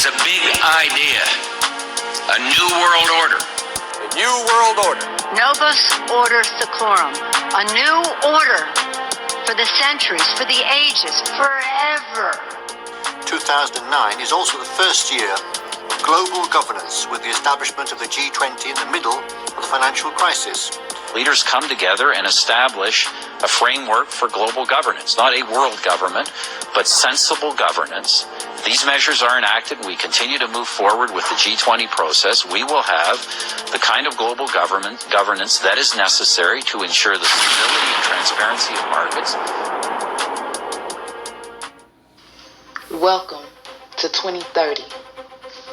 is a big idea. A new world order. A new world order. Novus Order Seclorum. A new order for the centuries, for the ages, forever. 2009 is also the first year of global governance, with the establishment of the G20 in the middle of the financial crisis. Leaders come together and establish a framework for global governance, not a world government, but sensible governance. These measures are enacted. We continue to move forward with the G20 process. We will have the kind of global governance that is necessary to ensure the stability and transparency of markets. Welcome to 2030.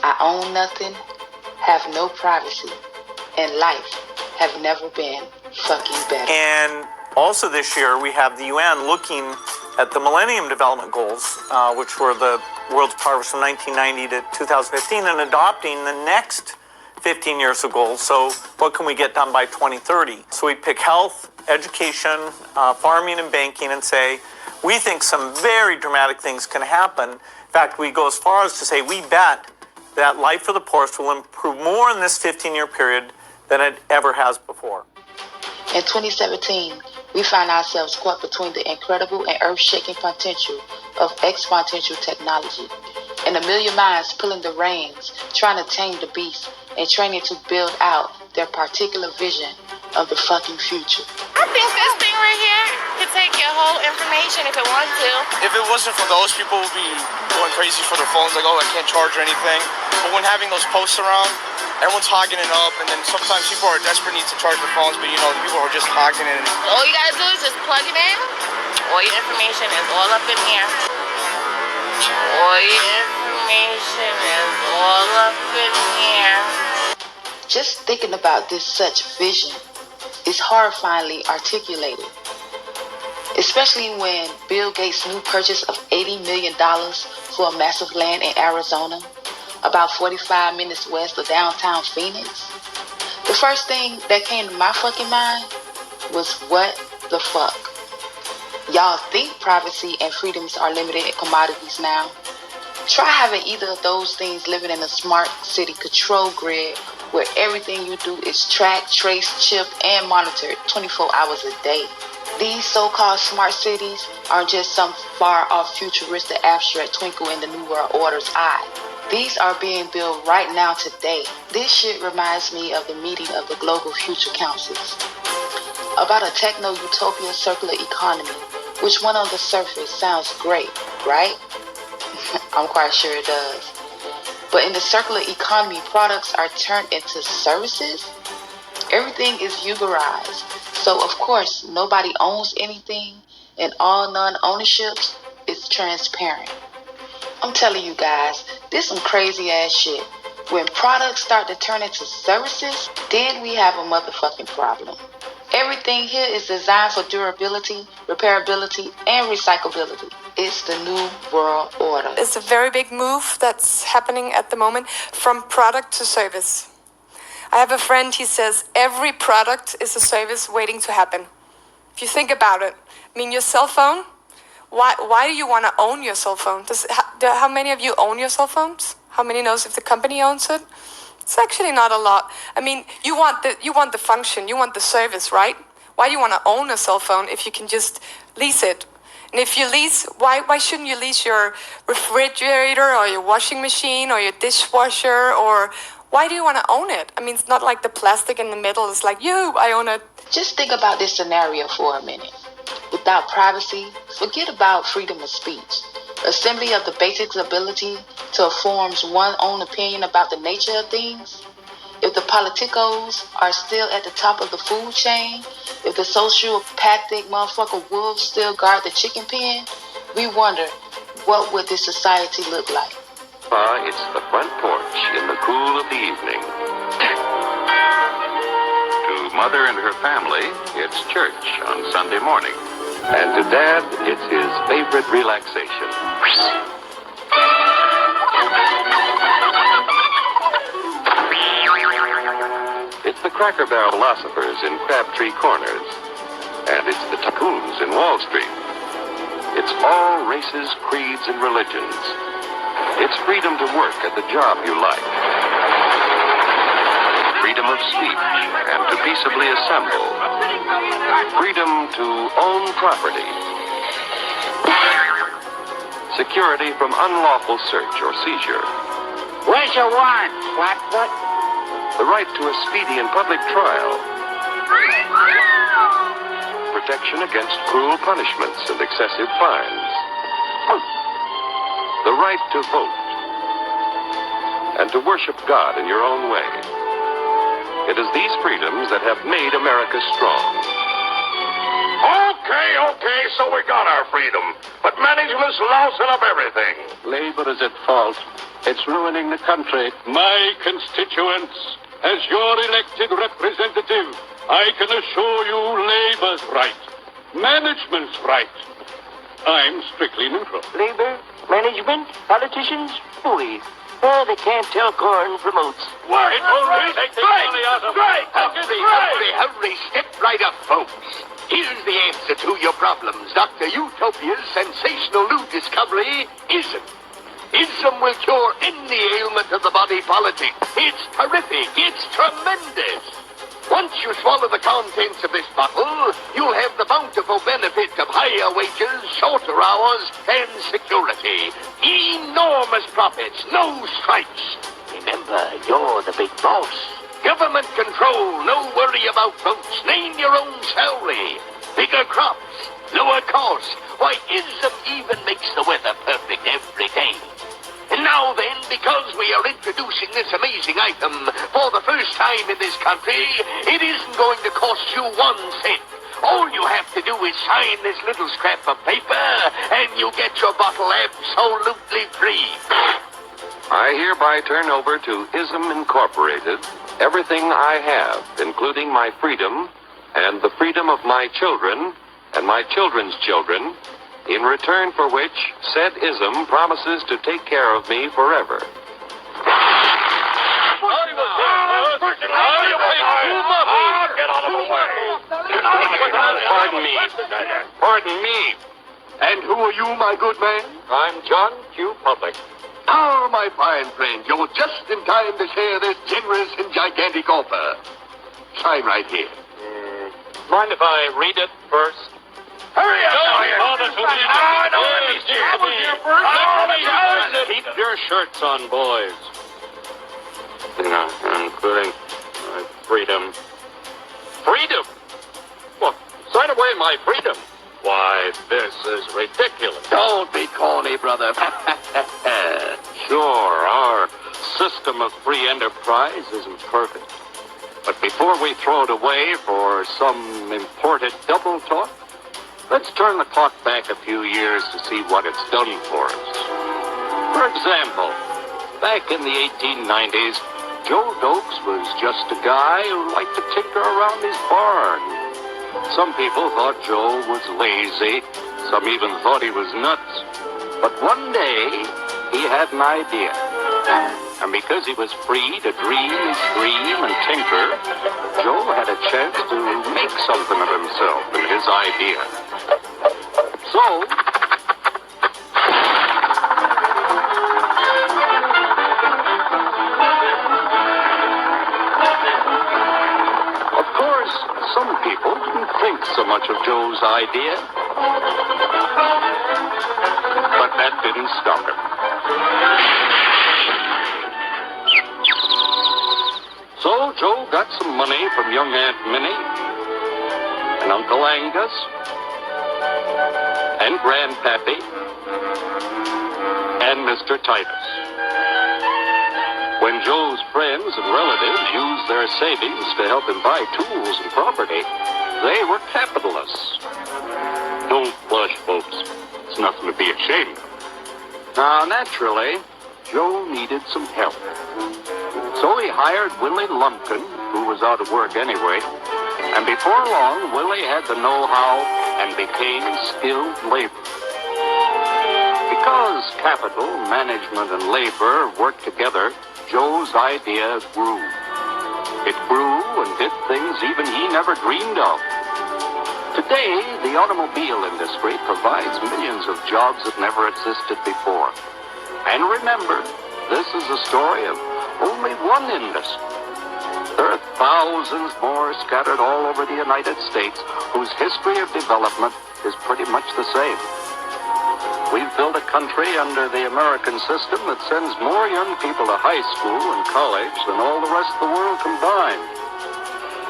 I own nothing, have no privacy, and life have never been fucking better. And also this year, we have the UN looking at the Millennium Development Goals, which were the world's progress from 1990 to 2015, and adopting the next 15 years of goals. So what can we get done by 2030? So we pick health, education, farming, and banking, and say, we think some very dramatic things can happen. In fact, we go as far as to say we bet that life for the poorest will improve more in this 15-year period than it ever has before. In 2017, we find ourselves caught between the incredible and earth-shaking potential of exponential technology and a million minds pulling the reins, trying to tame the beast and training to build out their particular vision of the fucking future. I think this thing right here could take your whole information if it wants to. If it wasn't for those, people would be going crazy for their phones, like, oh, I can't charge or anything. But when having those posts around, everyone's hogging it up, and then sometimes people are desperate need to charge their phones, but the people are just hogging it. All you gotta do is just plug it in. All your information is all up in here. All your information is all up in here. Just thinking about this such vision is horrifyingly articulated, especially when Bill Gates' new purchase of $80 million for a massive land in Arizona, about 45 minutes west of downtown Phoenix. The first thing that came to my fucking mind was, what the fuck? Y'all think privacy and freedoms are limited in commodities now? Try having either of those things living in a smart city control grid where everything you do is tracked, traced, chipped, and monitored 24 hours a day. These so-called smart cities aren't just some far-off futuristic abstract twinkle in the New World Order's eye. These are being built right now today. This shit reminds me of the meeting of the Global Future Councils about a techno-utopia circular economy, which one on the surface sounds great, right? I'm quite sure it does. But in the circular economy, products are turned into services. Everything is uberized. So of course, nobody owns anything, and all non-ownerships is transparent. I'm telling you guys, this some crazy ass shit. When products start to turn into services, then we have a motherfucking problem. Everything here is designed for durability, repairability, and recyclability. It's the New World Order. It's a very big move that's happening at the moment, from product to service. I have a friend, he says, every product is a service waiting to happen. If you think about it, I mean, your cell phone, why do you want to own your cell phone? How many of you own your cell phones? How many knows if the company owns it? It's actually not a lot. I mean, you want the function, you want the service, right? Why do you want to own a cell phone if you can just lease it? And if you lease, why shouldn't you lease your refrigerator or your washing machine or your dishwasher? Or why do you want to own it? I mean, it's not like the plastic in the middle is like, I own it. Just think about this scenario for a minute. Without privacy, forget about freedom of speech. Assembly of the basic ability to form one's own opinion about the nature of things. If the politicos are still at the top of the food chain, if the sociopathic motherfucker wolves still guard the chicken pen, we wonder, what would this society look like? It's the front porch in the cool of the evening. To Mother and her family, it's church on Sunday morning. And to Dad, it's his favorite relaxation. It's the Cracker Barrel philosophers in Crabtree Corners. And it's the tycoons in Wall Street. It's all races, creeds, and religions. It's freedom to work at the job you like. Freedom of speech and to peaceably assemble. Freedom to own property. Security from unlawful search or seizure. Where's your warrant, Flatfoot? The right to a speedy and public trial. Protection against cruel punishments and excessive fines. The right to vote. And to worship God in your own way. It is these freedoms that have made America strong. Okay, so we got our freedom. But management's lousing up everything. Labor is at fault. It's ruining the country. My constituents, as your elected representative, I can assure you Labor's right. Management's right. I'm strictly neutral. Labor, management, politicians, fooey. Oh, they can't tell corn from oats. Wait, Hurry, step right up, folks. Here's the answer to your problems. Dr. Utopia's sensational new discovery, ISM. ISM will cure any ailment of the body politic. It's terrific. It's tremendous. Once you swallow the contents of this bottle, you'll have the bountiful benefit of higher wages, shorter hours, and security. Enormous profits, no strikes. Remember, you're the big boss. Government control, no worry about votes. Name your own salary. Bigger crops, lower costs. Why, ISM even makes the weather perfect every day. And now then, because we are introducing this amazing item for the first time in this country, it isn't going to cost you 1 cent. All you have to do is sign this little scrap of paper, and you get your bottle absolutely free. I hereby turn over to ISM Incorporated everything I have, including my freedom and the freedom of my children and my children's children, in return for which said ISM promises to take care of me forever. Pardon me. And who are you, my good man? I'm John Q. Public. Ah, my fine friend, you're just in time to share this generous and gigantic offer. Sign right here. Mind if I read it first? Hurry up! Keep your shirts on, boys. Including my freedom. Freedom? Well, sign away my freedom. Why, this is ridiculous. Don't be corny, brother. Sure, our system of free enterprise isn't perfect. But before we throw it away for some imported double talk, let's turn the clock back a few years to see what it's done for us. For example, back in the 1890s, Joe Dokes was just a guy who liked to tinker around his barn. Some people thought Joe was lazy. Some even thought he was nuts. But one day, he had an idea. And because he was free to dream, scream, and tinker, Joe had a chance to make something of himself and his idea. So, of course, some people didn't think so much of Joe's idea. But that didn't stop him. So Joe got some money from young Aunt Minnie and Uncle Angus and Grandpappy and Mr. Titus. When Joe's friends and relatives used their savings to help him buy tools and property, they were capitalists. Don't blush, folks. It's nothing to be ashamed of. Now, naturally, Joe needed some help. So he hired Willie Lumpkin, who was out of work anyway, and before long, Willie had the know-how and became skilled labor. Because capital, management, and labor worked together, Joe's idea grew. It grew and did things even he never dreamed of. Today, the automobile industry provides millions of jobs that never existed before. And remember, this is a story of only one industry. There are thousands more scattered all over the United States whose history of development is pretty much the same. We've built a country under the American system that sends more young people to high school and college than all the rest of the world combined.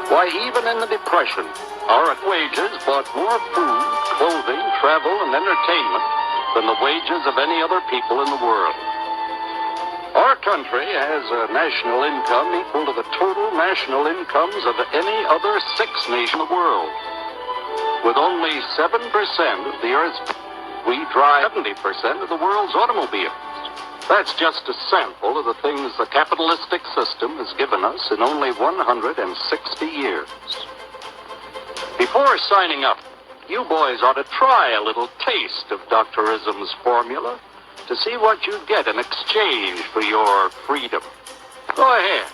Why, even in the Depression, our wages bought more food, clothing, travel, and entertainment than the wages of any other people in the world. Our country has a national income equal to the total national incomes of any other 6 nation in the world. With only 7% of the Earth's, we drive 70% of the world's automobiles. That's just a sample of the things the capitalistic system has given us in only 160 years. Before signing up, you boys ought to try a little taste of Dr. Ism's formula to see what you get in exchange for your freedom. Go ahead,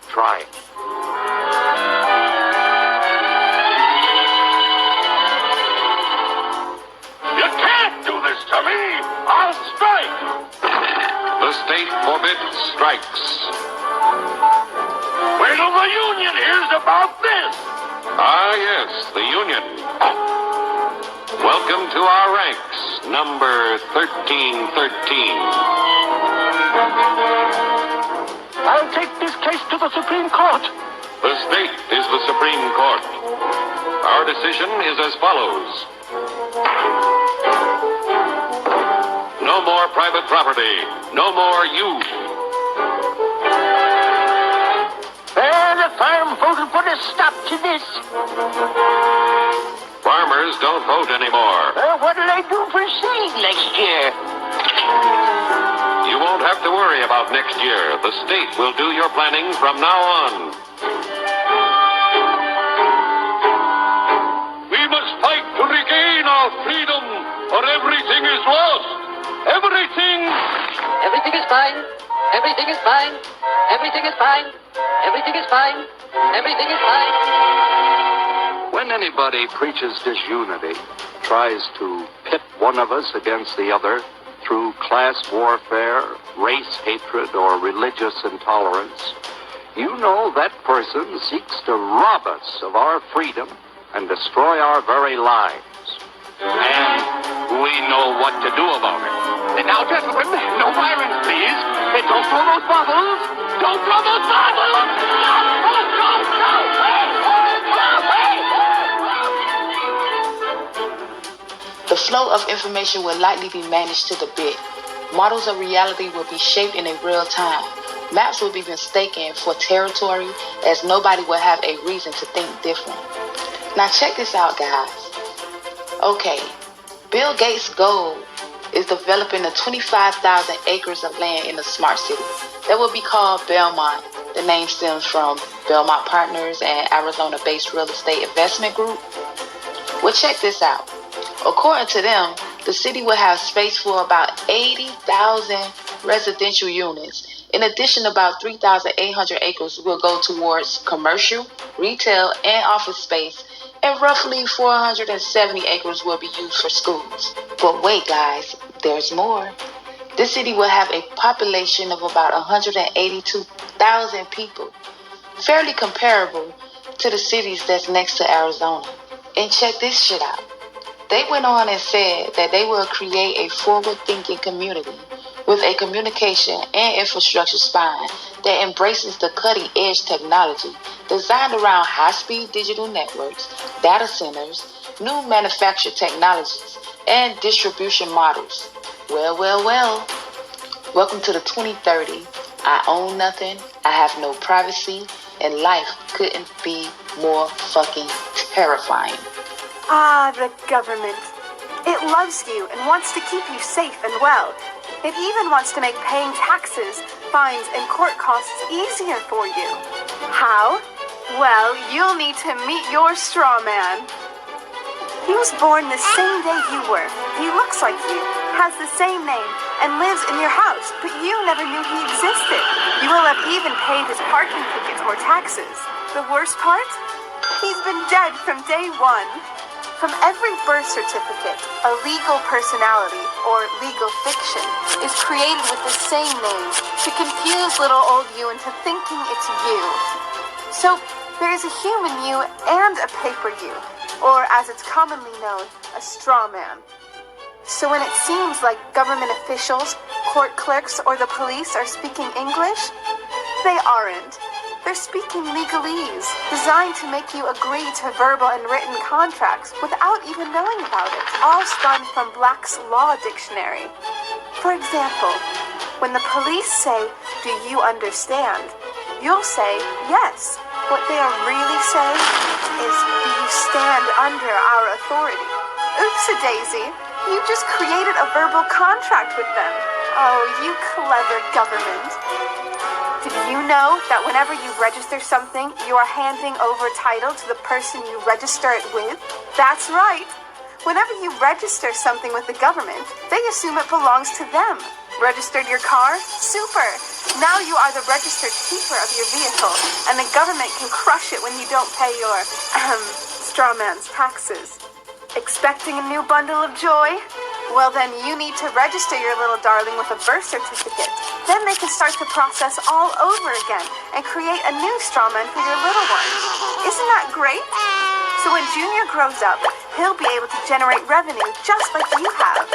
try it. You can't do this to me! I'll strike! The state forbids strikes. Wait till the union hears about this! Ah, yes, the Union. Welcome to our ranks, number 1313. I'll take this case to the Supreme Court. The state is the Supreme Court. Our decision is as follows. No more private property. No more you. The farm voted put a stop to this. Farmers don't vote anymore. What'll I do for seed next year? You won't have to worry about next year. The state will do your planning from now on. We must fight to regain our freedom, or everything is lost. Everything! Everything is fine. Everything is fine. Everything is fine. Everything is fine. Everything is fine. When anybody preaches disunity, tries to pit one of us against the other through class warfare, race hatred, or religious intolerance, you know that person seeks to rob us of our freedom and destroy our very lives. And we know what to do about it. Now, gentlemen, no violence, please. Don't throw those bottles. Don't throw those bottles. The flow of information will likely be managed to the bit. Models of reality will be shaped in a real time. Maps will be mistaken for territory, as nobody will have a reason to think different. Now check this out, guys. Okay, Bill Gates' goal is developing the 25,000 acres of land in a smart city that will be called Belmont. The name stems from Belmont Partners, an Arizona-based real estate investment group. Well, check this out. According to them, the city will have space for about 80,000 residential units. In addition, about 3,800 acres will go towards commercial, retail, and office space, and roughly 470 acres will be used for schools. But wait, guys, there's more. This city will have a population of about 182,000 people, fairly comparable to the cities that's next to Arizona. And check this shit out. They went on and said that they will create a forward-thinking community with a communication and infrastructure spine that embraces the cutting-edge technology designed around high-speed digital networks, data centers, new manufactured technologies, and distribution models. Well. Welcome to the 2030. I own nothing, I have no privacy, and life couldn't be more fucking terrifying. Ah, the government. It loves you and wants to keep you safe and well. It even wants to make paying taxes, fines, and court costs easier for you. How? Well, you'll need to meet your straw man. He was born the same day you were. He looks like you, has the same name, and lives in your house, but you never knew he existed. You will have even paid his parking tickets or taxes. The worst part? He's been dead from day one. From every birth certificate, a legal personality, or legal fiction, is created with the same name to confuse little old you into thinking it's you. So there is a human you and a paper you, or as it's commonly known, a straw man. So when it seems like government officials, court clerks, or the police are speaking English, they aren't. They're speaking legalese, designed to make you agree to verbal and written contracts without even knowing about it, all spun from Black's Law Dictionary. For example, when the police say, "Do you understand?" you'll say, "Yes." What they are really saying is, "Do you stand under our authority?" Oops-a-daisy, you just created a verbal contract with them. Oh, you clever government. Did you know that whenever you register something, you are handing over title to the person you register it with? That's right. Whenever you register something with the government, they assume it belongs to them. Registered your car? Super. Now you are the registered keeper of your vehicle, and the government can crush it when you don't pay your, straw man's taxes. Expecting a new bundle of joy? Well, then you need to register your little darling with a birth certificate. Then they can start the process all over again and create a new straw man for your little one. Isn't that great? So when Junior grows up, he'll be able to generate revenue just like you have.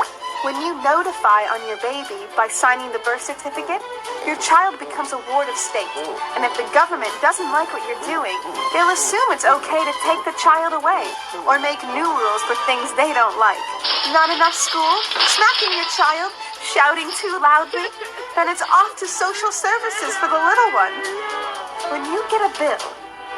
When you notify on your baby by signing the birth certificate, your child becomes a ward of state. And if the government doesn't like what you're doing, they'll assume it's okay to take the child away or make new rules for things they don't like. Not enough school? Smacking your child? Shouting too loudly? Then it's off to social services for the little one. When you get a bill,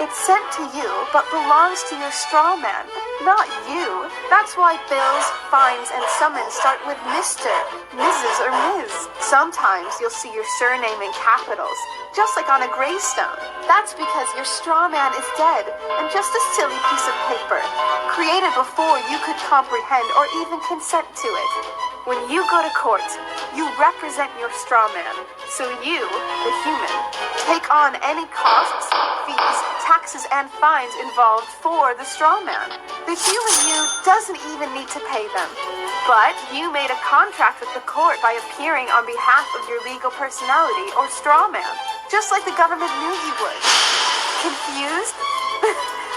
it's sent to you, but belongs to your straw man, not you. That's why bills, fines, and summons start with Mr., Mrs., or Ms. Sometimes you'll see your surname in capitals, just like on a gravestone. That's because your straw man is dead and just a silly piece of paper, created before you could comprehend or even consent to it. When you go to court, you represent your straw man, so you, the human, take on any costs, fees, taxes, and fines involved for the straw man. The human you doesn't even need to pay them, but you made a contract with the court by appearing on behalf of your legal personality or straw man, just like the government knew you would. Confused?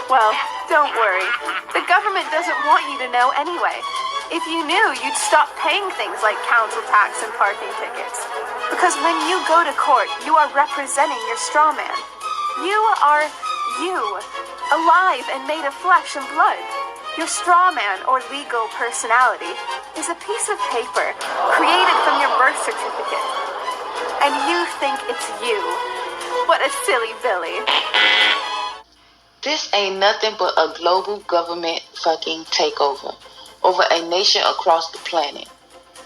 Well, don't worry. The government doesn't want you to know anyway. If you knew, you'd stop paying things like council tax and parking tickets. Because when you go to court, you are representing your straw man. You are you, alive and made of flesh and blood. Your straw man or legal personality is a piece of paper created from your birth certificate. And you think it's you. What a silly Billy. This ain't nothing but a global government fucking takeover over a nation across the planet.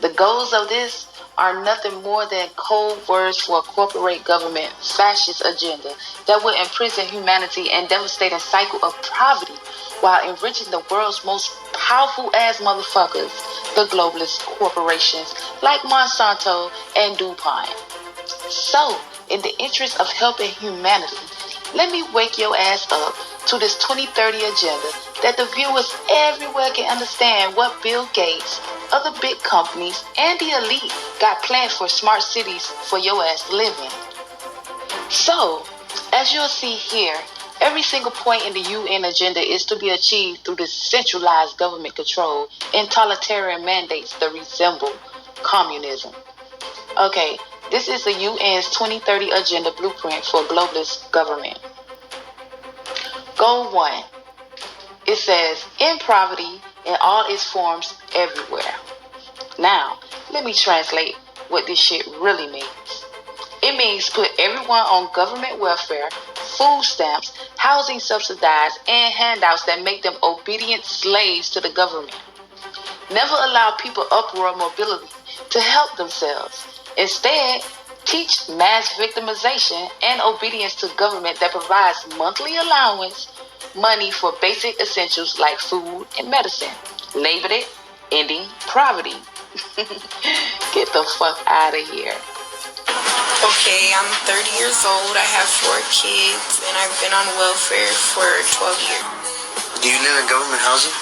The goals of this are nothing more than code words for a corporate government fascist agenda that will imprison humanity and devastate a cycle of poverty while enriching the world's most powerful ass motherfuckers, the globalist corporations like Monsanto and DuPont. So, in the interest of helping humanity, let me wake your ass up to this 2030 agenda that the viewers everywhere can understand what Bill Gates, other big companies, and the elite got planned for smart cities for your ass to live in. So, as you'll see here, every single point in the UN agenda is to be achieved through this centralized government control and totalitarian mandates that resemble communism. Okay, this is the UN's 2030 agenda blueprint for globalist government. Goal 1. It says, end poverty in all its forms everywhere. Now, let me translate what this shit really means. It means put everyone on government welfare, food stamps, housing subsidized, and handouts that make them obedient slaves to the government. Never allow people upward mobility to help themselves. Instead, teach mass victimization and obedience to government that provides monthly allowance money for basic essentials like food and medicine. Label it ending poverty. Get the fuck out of here. Okay, I'm 30 years old, I have 4 kids, and I've been on welfare for 12 years. Do you live in government housing?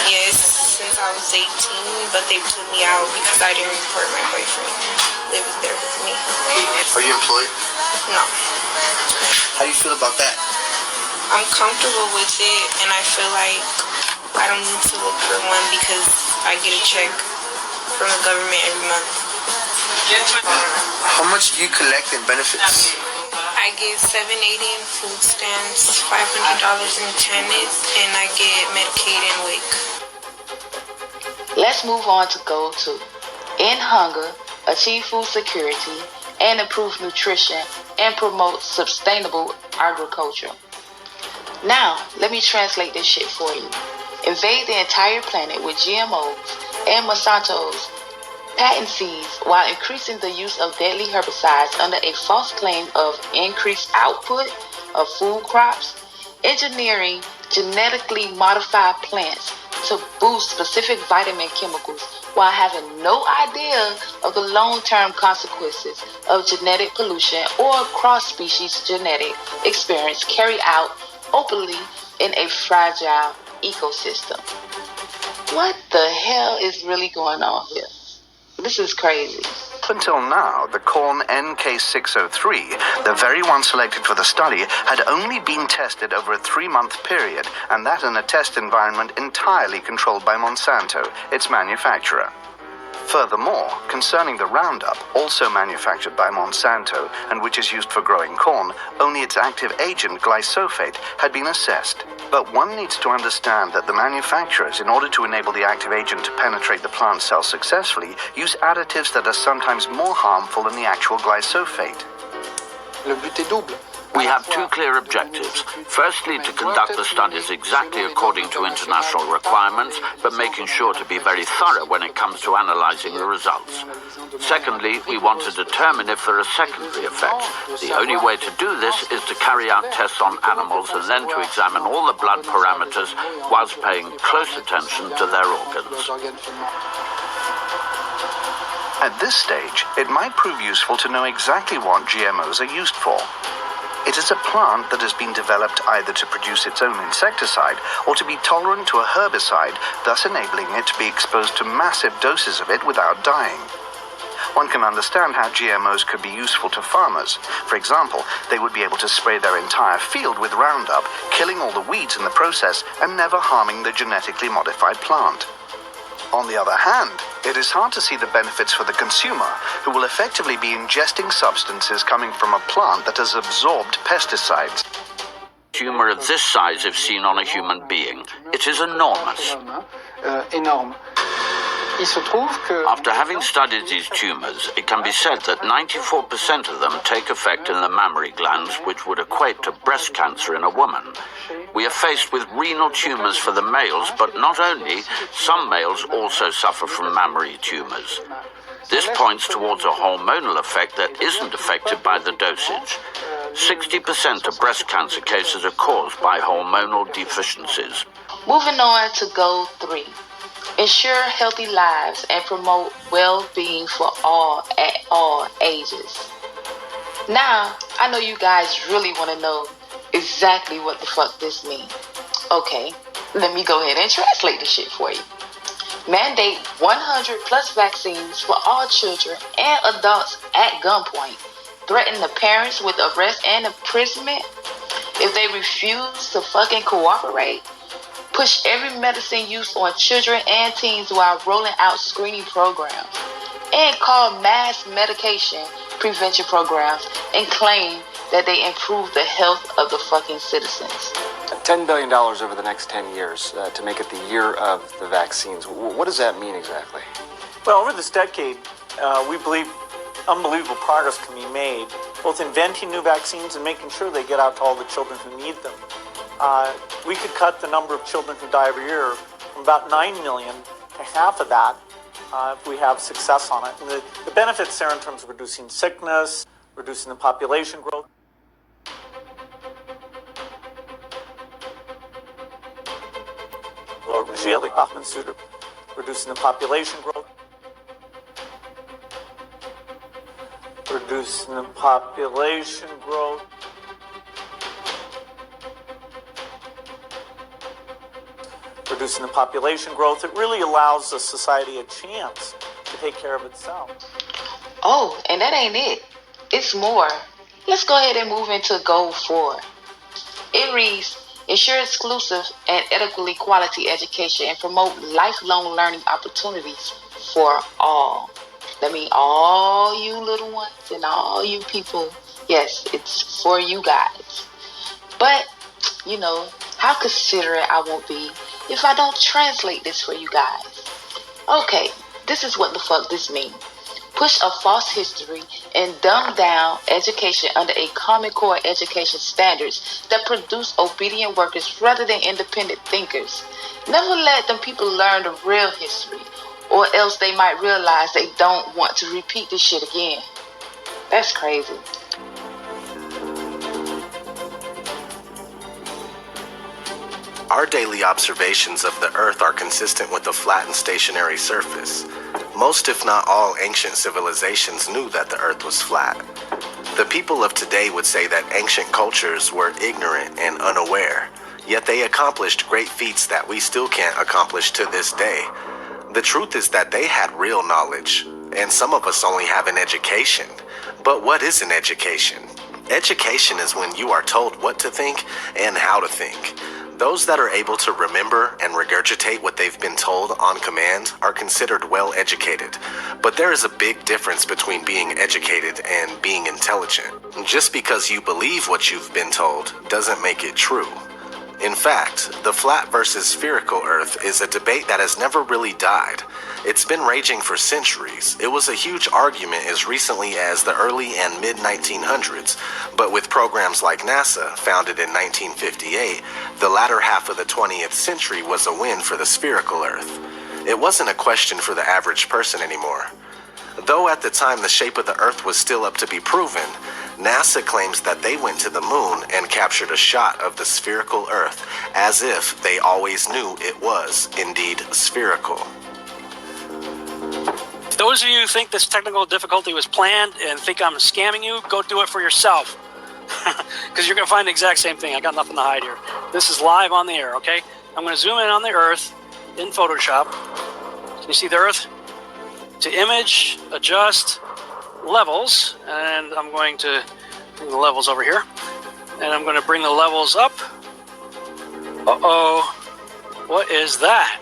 Yes, since I I was 18, but they put me out because I didn't report my boyfriend living there with me. Are you employed? No. How do you feel about that? I'm comfortable with it, and I feel like I don't need to look for one because I get a check from the government every month. How much do you collect in benefits? I get $7.80 in food stamps, $500 in tennis, and I get Medicaid and WIC. Let's move on to goal 2. End hunger, achieve food security, and improve nutrition, and promote sustainable agriculture. Now, let me translate this shit for you. Invade the entire planet with GMOs and Monsanto's patent seeds while increasing the use of deadly herbicides under a false claim of increased output of food crops, engineering genetically modified plants to boost specific vitamin chemicals while having no idea of the long-term consequences of genetic pollution or cross-species genetic experience carried out openly in a fragile ecosystem. What the hell is really going on here? This is crazy. Up until now, the corn NK603, the very one selected for the study, had only been tested over a 3-month period, and that in a test environment entirely controlled by Monsanto, its manufacturer. Furthermore, concerning the Roundup, also manufactured by Monsanto, and which is used for growing corn, only its active agent, glyphosate, had been assessed. But one needs to understand that the manufacturers, in order to enable the active agent to penetrate the plant cell successfully, use additives that are sometimes more harmful than the actual glyphosate. Le but est double. We have two clear objectives. Firstly, to conduct the studies exactly according to international requirements, but making sure to be very thorough when it comes to analyzing the results. Secondly, we want to determine if there are secondary effects. The only way to do this is to carry out tests on animals and then to examine all the blood parameters whilst paying close attention to their organs. At this stage, it might prove useful to know exactly what GMOs are used for. It is a plant that has been developed either to produce its own insecticide or to be tolerant to a herbicide, thus enabling it to be exposed to massive doses of it without dying. One can understand how GMOs could be useful to farmers. For example, they would be able to spray their entire field with Roundup, killing all the weeds in the process and never harming the genetically modified plant. On the other hand, it is hard to see the benefits for the consumer, who will effectively be ingesting substances coming from a plant that has absorbed pesticides. Tumor of this size if seen on a human being. It is enormous. After having studied these tumors, it can be said that 94% of them take effect in the mammary glands, which would equate to breast cancer in a woman. We are faced with renal tumors for the males, but not only, some males also suffer from mammary tumors. This points towards a hormonal effect that isn't affected by the dosage. 60% of breast cancer cases are caused by hormonal deficiencies. Moving on to goal 3. Ensure healthy lives and promote well-being for all at all ages. Now, I know you guys really want to know exactly what the fuck this means. Okay, let me go ahead and translate the shit for you. Mandate 100 plus vaccines for all children and adults at gunpoint. Threaten the parents with arrest and imprisonment if they refuse to fucking cooperate. Push every medicine use on children and teens while rolling out screening programs. And call mass medication prevention programs and claim that they improve the health of the fucking citizens. $10 billion over the next 10 years to make it the year of the vaccines. What does that mean exactly? Well, over this decade, we believe unbelievable progress can be made, both inventing new vaccines and making sure they get out to all the children who need them. We could cut the number of children who die every year from about 9 million to half of that if we have success on it. And the benefits there in terms of reducing sickness, reducing the population growth. Reducing the population growth. Reducing the population growth. reducing the population growth. It really allows the society a chance to take care of itself. Oh, and that ain't it. It's more. Let's go ahead and move into goal 4. It reads, ensure exclusive and adequately quality education and promote lifelong learning opportunities for all. That means all you little ones and all you people. Yes, it's for you guys. But, you know, how considerate I won't be if I don't translate this for you guys. Okay, this is what the fuck this means. Push a false history and dumb down education under a Common Core education standards that produce obedient workers rather than independent thinkers. Never let them people learn the real history, or else they might realize they don't want to repeat this shit again. That's crazy. Our daily observations of the Earth are consistent with a flat and stationary surface. Most, if not all, ancient civilizations knew that the Earth was flat. The people of today would say that ancient cultures were ignorant and unaware, yet they accomplished great feats that we still can't accomplish to this day. The truth is that they had real knowledge, and some of us only have an education. But what is an education? Education is when you are told what to think and how to think. Those that are able to remember and regurgitate what they've been told on command are considered well educated. But there is a big difference between being educated and being intelligent. Just because you believe what you've been told doesn't make it true. In fact, the flat versus spherical Earth is a debate that has never really died. It's been raging for centuries. It was a huge argument as recently as the early and mid-1900s, but with programs like NASA, founded in 1958, the latter half of the 20th century was a win for the spherical Earth. It wasn't a question for the average person anymore. Though at the time the shape of the Earth was still up to be proven, NASA claims that they went to the moon and captured a shot of the spherical Earth, as if they always knew it was indeed spherical. Those of you who think this technical difficulty was planned and think I'm scamming you, go do it for yourself. Because you're going to find the exact same thing. I got nothing to hide here. This is live on the air, okay? I'm going to zoom in on the Earth in Photoshop. Can you see the Earth? To image, adjust, levels, and I'm going to bring the levels over here. And I'm going to bring the levels up. Uh-oh. What is that?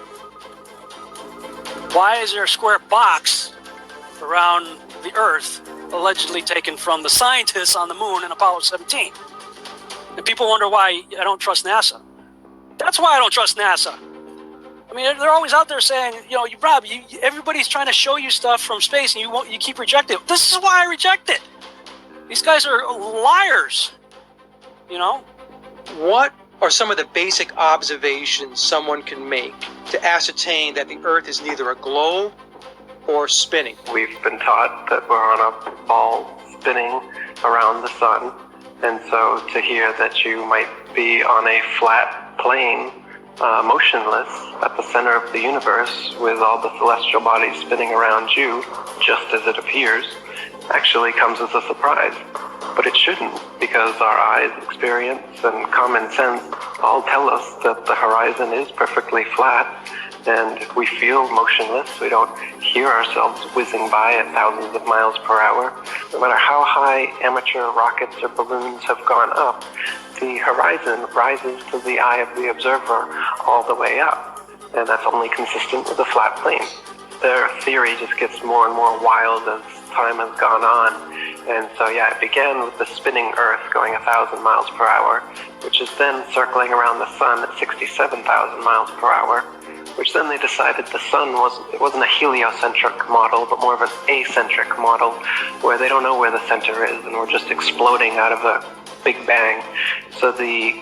Why is there a square box around the Earth allegedly taken from the scientists on the moon in Apollo 17? And people wonder why I don't trust NASA. That's why I don't trust NASA. I mean, they're always out there saying, you know, everybody's trying to show you stuff from space and you keep rejecting it. This is why I reject it. These guys are liars, you know? What are some of the basic observations someone can make to ascertain that the Earth is neither a globe or spinning? We've been taught that we're on a ball spinning around the sun, and so to hear that you might be on a flat plane, motionless at the center of the universe with all the celestial bodies spinning around you, just as it appears, actually comes as a surprise. But it shouldn't, because our eyes, experience, and common sense all tell us that the horizon is perfectly flat, and we feel motionless. We don't hear ourselves whizzing by at thousands of miles per hour. No matter how high amateur rockets or balloons have gone up, the horizon rises to the eye of the observer all the way up, and that's only consistent with a flat plane. Their theory just gets more and more wild as time has gone on. And so, yeah, it began with the spinning Earth going 1,000 miles per hour, which is then circling around the sun at 67,000 miles per hour, which then they decided the sun wasn't a heliocentric model, but more of an acentric model, where they don't know where the center is, and we're just exploding out of a big bang. So the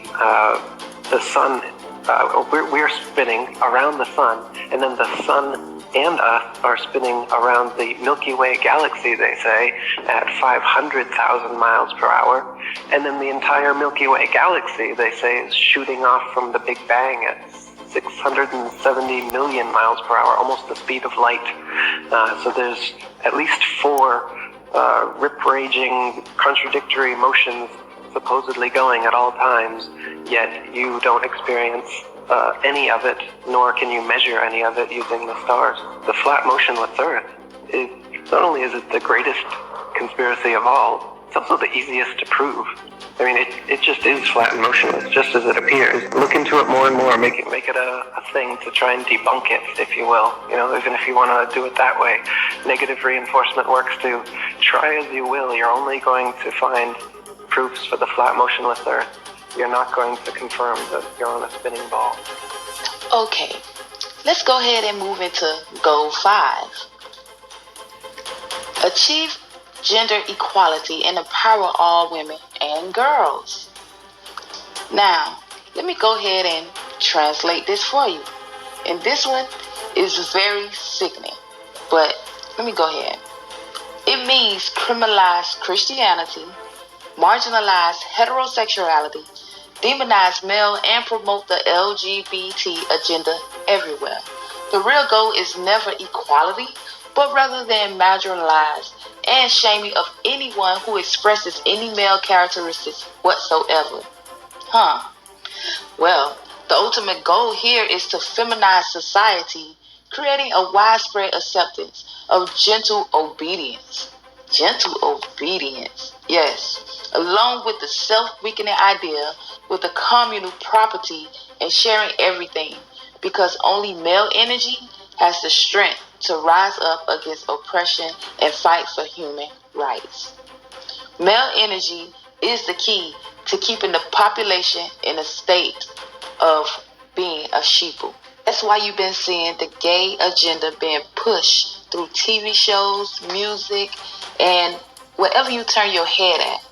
sun, we're spinning around the sun, and then the sun and us are spinning around the Milky Way galaxy, they say, at 500,000 miles per hour. And then the entire Milky Way galaxy, they say, is shooting off from the Big Bang at 670 million miles per hour, almost the speed of light. So there's at least 4 rip-raging, contradictory motions supposedly going at all times, yet you don't experience any of it, nor can you measure any of it using the stars. The flat, motionless Earth is not only is it the greatest conspiracy of all, it's also the easiest to prove. I mean, it just is flat and motionless, just as it appears. Look into it more and more, make it a thing to try and debunk it, if you will. You know, even if you want to do it that way. Negative reinforcement works too. Try as you will, you're only going to find proofs for the flat, motionless Earth. You're not going to confirm that you're on a spinning ball. Okay, let's go ahead and move into goal 5. Achieve gender equality and empower all women and girls. Now, let me go ahead and translate this for you. And this one is very sickening, but let me go ahead. It means criminalize Christianity, marginalize heterosexuality, demonize male, and promote the LGBT agenda everywhere. The real goal is never equality, but rather than marginalize and shaming of anyone who expresses any male characteristics whatsoever. Well, the ultimate goal here is to feminize society, creating a widespread acceptance of gentle obedience. Gentle obedience, yes. Along with the self-weakening idea with the communal property and sharing everything, because only male energy has the strength to rise up against oppression and fight for human rights. Male energy is the key to keeping the population in a state of being a sheeple. That's why you've been seeing the gay agenda being pushed through TV shows, music, and wherever you turn your head at.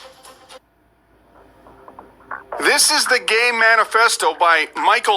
This is the Gay Manifesto by Michael